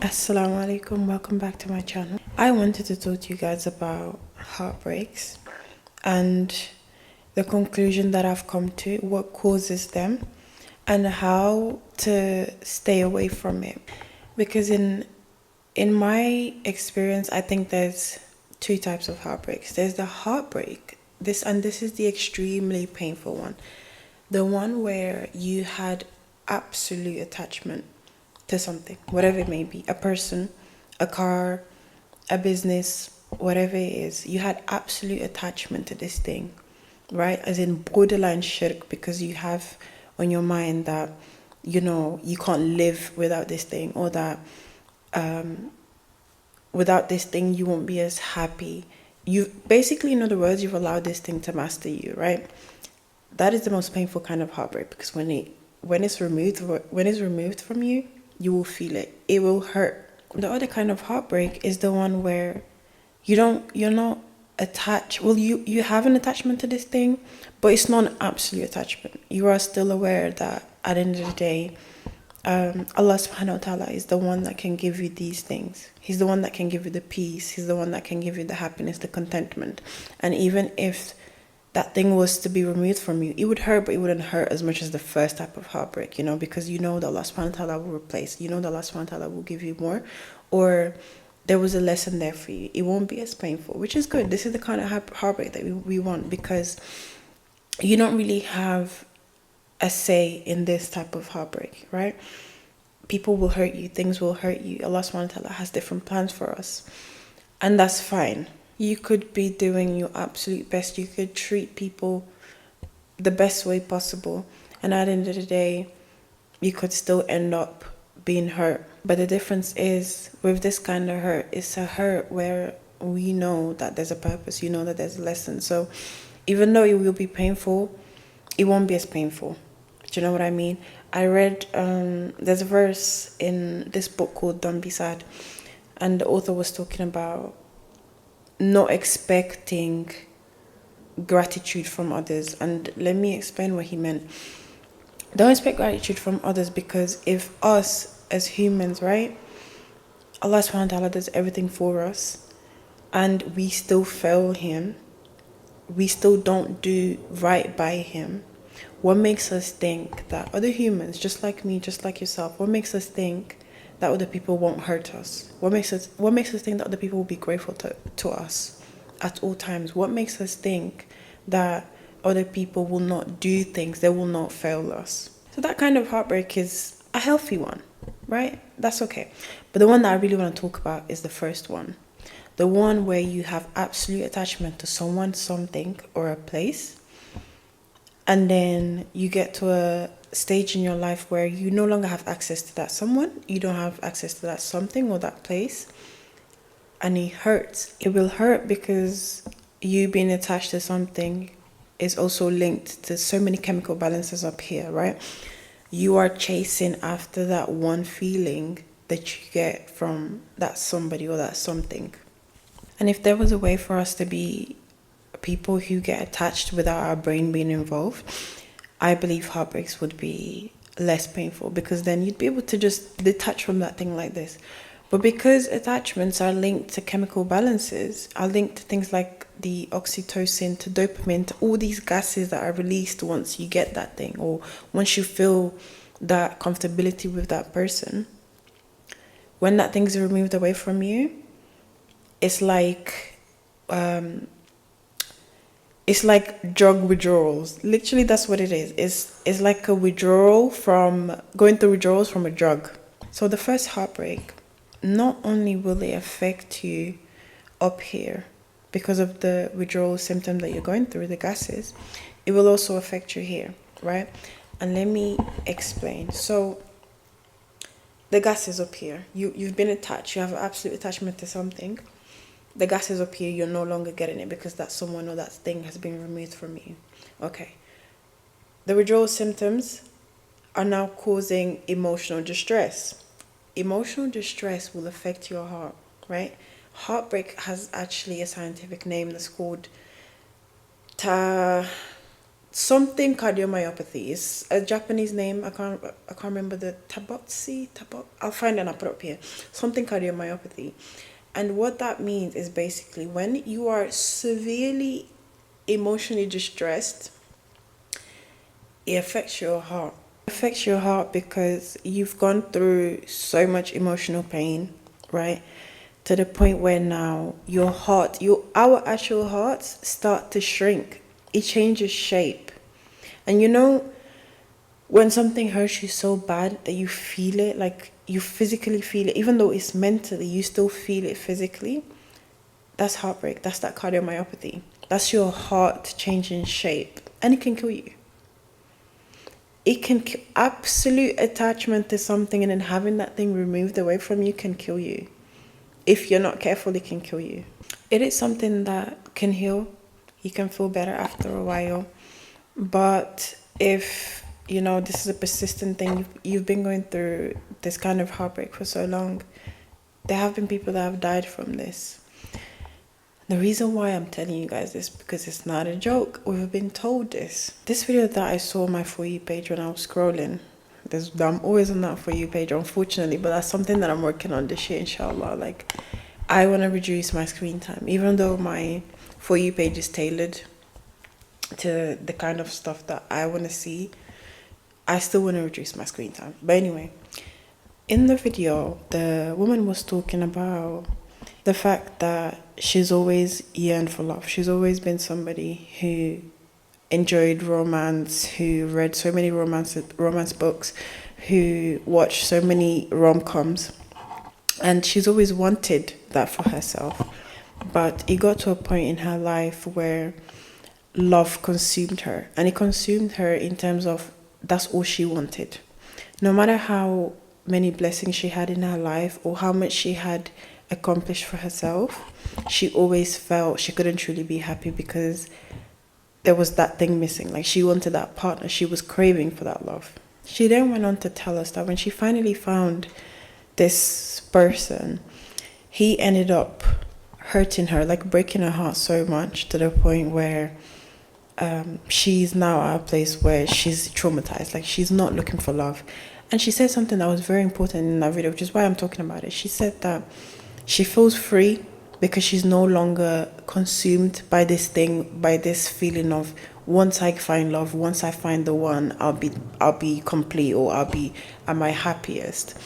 Assalamu alaikum, welcome back to my channel. I wanted to talk to you guys about heartbreaks and the conclusion that I've come to, what causes them, and how to stay away from it. Because in my experience, I think there's two types of heartbreaks. There's the heartbreak, this is the extremely painful one. The one where you had absolute attachment to something, whatever it may be, a person, a car, a business, whatever it is. You had absolute attachment to this thing, right? As in borderline shirk, because you have on your mind that, you can't live without this thing, or that without this thing, you won't be as happy. You basically, in other words, you've allowed this thing to master you, right? That is the most painful kind of heartbreak, because when it's removed from you, you will feel it. It will hurt. The other kind of heartbreak is the one where you're not attached. Well, you have an attachment to this thing, but it's not an absolute attachment. You are still aware that at the end of the day, Allah subhanahu wa ta'ala is the one that can give you these things. He's the one that can give you the peace. He's the one that can give you the happiness, the contentment. And even if that thing was to be removed from you, it would hurt, but it wouldn't hurt as much as the first type of heartbreak, because that Allah subhanahu wa ta'ala will replace, that Allah subhanahu wa ta'ala will give you more, or there was a lesson there for you. It won't be as painful, which is good. This is the kind of heartbreak that we want, because you don't really have a say in this type of heartbreak, right? People will hurt you, things will hurt you. Allah subhanahu wa ta'ala has different plans for us, and that's fine. You could be doing your absolute best. You could treat people the best way possible, and at the end of the day, you could still end up being hurt. But the difference is, with this kind of hurt, it's a hurt where we know that there's a purpose, that there's a lesson. So even though it will be painful, it won't be as painful. Do you know what I mean? I read, there's a verse in this book called Don't Be Sad, and the author was talking about not expecting gratitude from others. And let me explain what he meant. Don't expect gratitude from others, because if us as humans, right, Allah subhanahu wa ta'ala does everything for us, and we still fail him, we still don't do right by him, what makes us think that other humans, just like me, just like yourself, what makes us think that other people won't hurt us? What makes us think that other people will be grateful to us at all times? What makes us think that other people will not do things, they will not fail us? So that kind of heartbreak is a healthy one, right? That's okay. But the one that I really want to talk about is the first one. The one where you have absolute attachment to someone, something, or a place, and then you get to a stage in your life where you no longer have access to that someone, you don't have access to that something or that place, and it hurts. It will hurt because you being attached to something is also linked to so many chemical balances up here, right? You are chasing after that one feeling that you get from that somebody or that something. And if there was a way for us to be people who get attached without our brain being involved, I believe heartbreaks would be less painful, because then you'd be able to just detach from that thing like this. But because attachments are linked to chemical balances, are linked to things like the oxytocin, to dopamine, to all these gases that are released once you get that thing, or once you feel that comfortability with that person, when that thing's removed away from you, it's like drug withdrawals. Literally, that's what it is. It's like a withdrawal from going through withdrawals from a drug. So the first heartbreak, not only will it affect you up here because of the withdrawal symptom that you're going through, the gases, it will also affect you here, right? And let me explain. So the gases up here, you've been attached, you have absolute attachment to something. The gas is up here, you're no longer getting it because that someone or that thing has been removed from you. Okay. The withdrawal symptoms are now causing emotional distress. Emotional distress will affect your heart, right? Heartbreak has actually a scientific name that's called something cardiomyopathy. Is a Japanese name. I can't remember the tabotsi. I'll find it and I'll put it up here. Something cardiomyopathy. And what that means is basically when you are severely emotionally distressed, it affects your heart. It affects your heart because you've gone through so much emotional pain, right? To the point where now your heart, our actual hearts start to shrink. It changes shape. And you know, when something hurts you so bad that you feel it, like you physically feel it, even though it's mentally, you still feel it physically. That's heartbreak. That's that cardiomyopathy. That's your heart changing shape. And it can kill you. It can kill. Absolute attachment to something and then having that thing removed away from you can kill you. If you're not careful, it can kill you. It is something that can heal. You can feel better after a while. But if, you know, this is a persistent thing, you've been going through this kind of heartbreak for so long, there have been people that have died from this. The reason why I'm telling you guys this, because it's not a joke. We've been told this. This video that I saw on my For You page when I was scrolling, I'm always on that For You page, unfortunately, but that's something that I'm working on this year, inshallah. Like, I want to reduce my screen time, even though my For You page is tailored to the kind of stuff that I want to see. I still want to reduce my screen time. But anyway, in the video, the woman was talking about the fact that she's always yearned for love. She's always been somebody who enjoyed romance, who read so many romance books, who watched so many rom-coms. And she's always wanted that for herself. But it got to a point in her life where love consumed her. And it consumed her in terms of that's all she wanted. No matter how many blessings she had in her life or how much she had accomplished for herself, she always felt she couldn't truly be happy because there was that thing missing. Like, she wanted that partner. She was craving for that love. She then went on to tell us that when she finally found this person, he ended up hurting her, like breaking her heart so much to the point where she's now at a place where she's traumatized. Like, she's not looking for love. And she said something that was very important in that video, which is why I'm talking about it. She said that she feels free because she's no longer consumed by this thing, by this feeling of once I find love, once I find the one, I'll be complete, or I'll be at my happiest.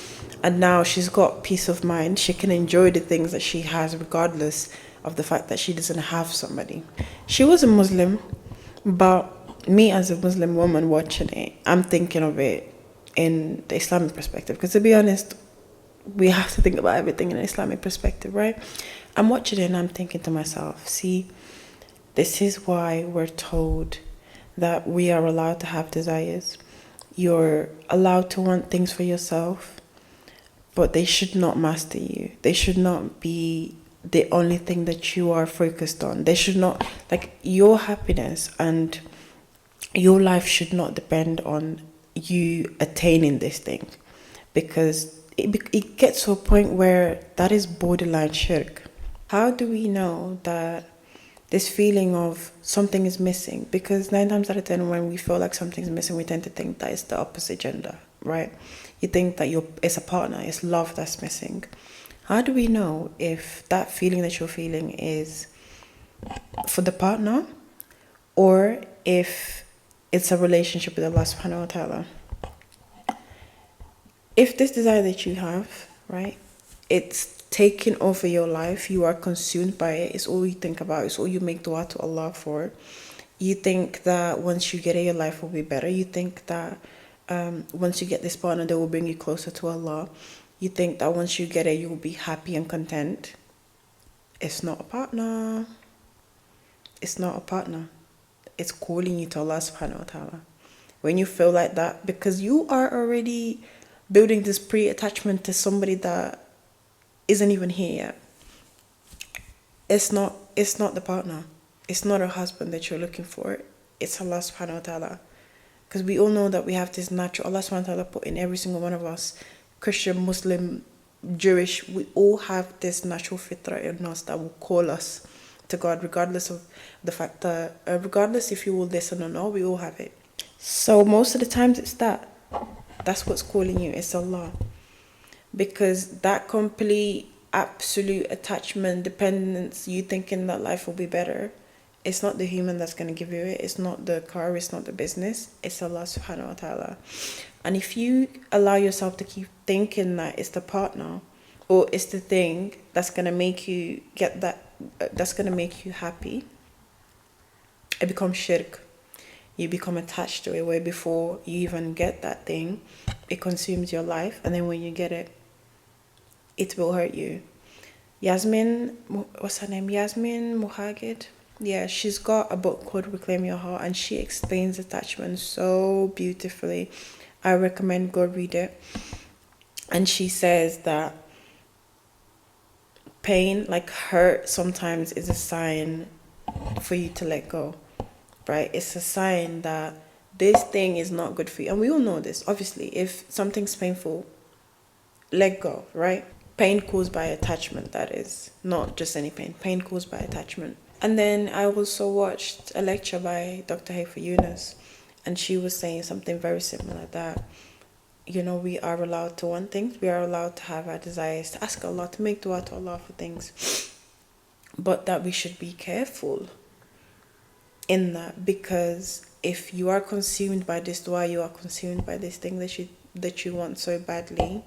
And now she's got peace of mind. She can enjoy the things that she has regardless of the fact that she doesn't have somebody. She was a Muslim, but me as a Muslim woman watching it, I'm thinking of it in the Islamic perspective. Because to be honest, we have to think about everything in an Islamic perspective, right? I'm watching it and I'm thinking to myself, see, this is why we're told that we are allowed to have desires. You're allowed to want things for yourself, but they should not master you. They should not be the only thing that you are focused on. They should not, like, your happiness and your life should not depend on you attaining this thing, because it gets to a point where that is borderline shirk. How do we know that this feeling of something is missing? Because 9 times out of 10, when we feel like something's missing, we tend to think that it's the opposite gender, right? You think that it's a partner, it's love that's missing. How do we know if that feeling that you're feeling is for the partner or if it's a relationship with Allah subhanahu wa ta'ala? If this desire that you have, right, it's taking over your life, you are consumed by it, it's all you think about, it's all you make dua to Allah for. You think that once you get it, your life will be better. You think that once you get this partner, they will bring you closer to Allah. You think that once you get it, you will be happy and content. It's not a partner. It's not a partner. It's calling you to Allah subhanahu wa ta'ala. When you feel like that, because you are already building this pre-attachment to somebody that isn't even here yet. It's not the partner. It's not a husband that you're looking for. It's Allah subhanahu wa ta'ala. Because we all know that we have this natural, Allah subhanahu wa ta'ala put in every single one of us, Christian, Muslim, Jewish, we all have this natural fitra in us that will call us to God, regardless of the fact that, regardless if you will listen or not, we all have it. So most of the times it's that. That's what's calling you. It's Allah. Because that complete, absolute attachment, dependence, you thinking that life will be better, it's not the human that's going to give you it. It's not the car. It's not the business. It's Allah subhanahu wa ta'ala. And if you allow yourself to keep thinking that it's the partner or it's the thing that's going to make you get that, that's going to make you happy, it becomes shirk. You become attached to it, where before you even get that thing, it consumes your life. And then when you get it, it will hurt you. Yasmin, what's her name? Yasmin Mohagid. Yeah, she's got a book called Reclaim Your Heart, and she explains attachment so beautifully. I recommend go read it. And she says that pain, like hurt, sometimes is a sign for you to let go, right? It's a sign that this thing is not good for you. And we all know this, obviously. If something's painful, let go, right? Pain caused by attachment, that is. Not just any pain. Pain caused by attachment. And then I also watched a lecture by Dr. Haifa Yunus, and she was saying something very similar, that, you know, we are allowed to want things. We are allowed to have our desires, to ask Allah, to make dua to Allah for things. But that we should be careful in that, because if you are consumed by this dua, you are consumed by this thing that you want so badly,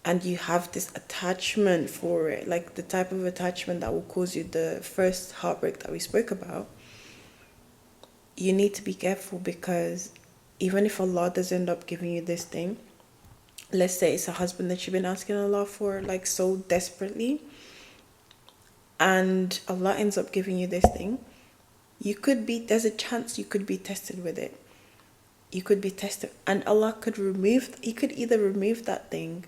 and you have this attachment for it, like the type of attachment that will cause you the first heartbreak that we spoke about, you need to be careful, because even if Allah does end up giving you this thing, let's say it's a husband that you've been asking Allah for like so desperately, and Allah ends up giving you this thing, there's a chance you could be tested with it. You could be tested, and Allah could He could either remove that thing,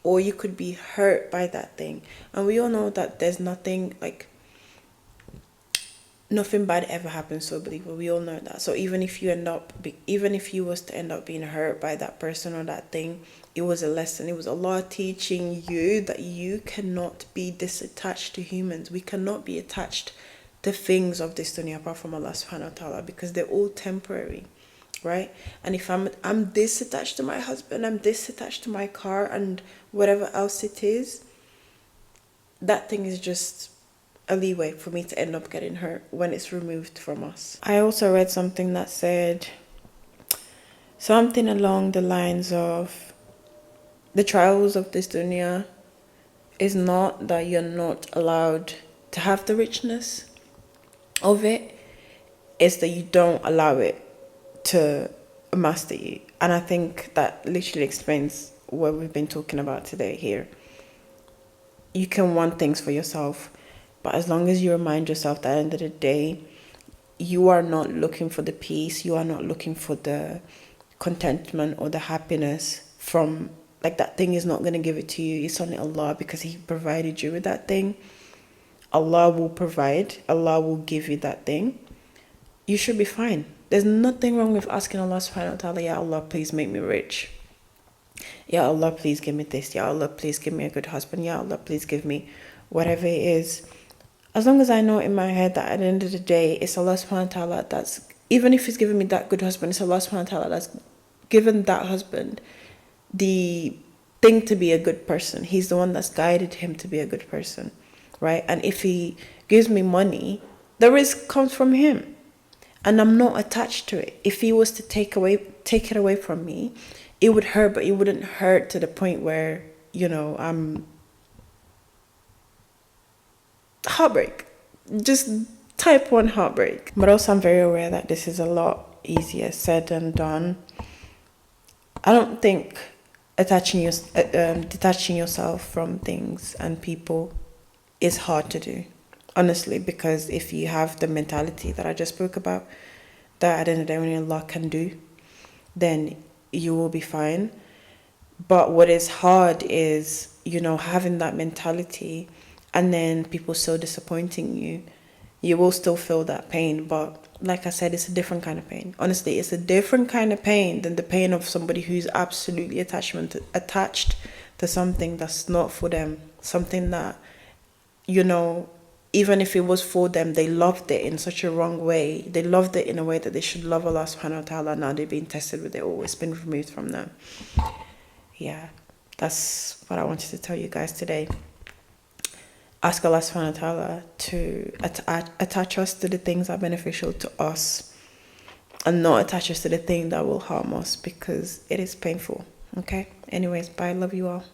or you could be hurt by that thing. And we all know that there's nothing bad ever happens to a believer. We all know that. So even if you was to end up being hurt by that person or that thing, it was a lesson. It was Allah teaching you that you cannot be disattached to humans. We cannot be attached to things of this dunya apart from Allah subhanahu wa ta'ala, because they're all temporary, right? And if I'm this attached to my husband, I'm this attached to my car and whatever else it is, that thing is just a leeway for me to end up getting hurt when it's removed from us. I also read something that said something along the lines of, the trials of this dunya is not that you're not allowed to have the richness of it, it's that you don't allow it to master you. And I think that literally explains what we've been talking about today here. You can want things for yourself, but as long as you remind yourself that at the end of the day, you are not looking for the peace, you are not looking for the contentment or the happiness from, like, that thing is not going to give it to you. It's only Allah, because He provided you with that thing. Allah will provide, Allah will give you that thing. You should be fine. There's nothing wrong with asking Allah subhanahu wa ta'ala, Ya Allah, please make me rich. Ya Allah, please give me this. Ya Allah, please give me a good husband. Ya Allah, please give me whatever it is. As long as I know in my head that at the end of the day, it's Allah subhanahu wa ta'ala that's, even if He's given me that good husband, it's Allah subhanahu wa ta'ala that's given that husband the thing to be a good person. He's the one that's guided him to be a good person, right? And if He gives me money, the risk comes from Him, and I'm not attached to it. If He was to take it away from me, it would hurt, but it wouldn't hurt to the point where, I'm heartbreak, just type 1 heartbreak. But also I'm very aware that this is a lot easier said than done. I don't think detaching yourself from things and people is hard to do, honestly, because if you have the mentality that I just spoke about, that at the end of the day only Allah can do, then you will be fine. But what is hard is, having that mentality and then people so disappointing you. You will still feel that pain, but like I said, it's a different kind of pain. Honestly, it's a different kind of pain than the pain of somebody who's absolutely attached to something that's not for them, something that, even if it was for them, they loved it in such a wrong way. They loved it in a way that they should love Allah subhanahu wa ta'ala. Now they've been tested with it all. It's been removed from them. Yeah, that's what I wanted to tell you guys today. Ask Allah subhanahu wa ta'ala to attach us to the things that are beneficial to us, and not attach us to the thing that will harm us, because it is painful. Okay? Anyways, bye. Love you all.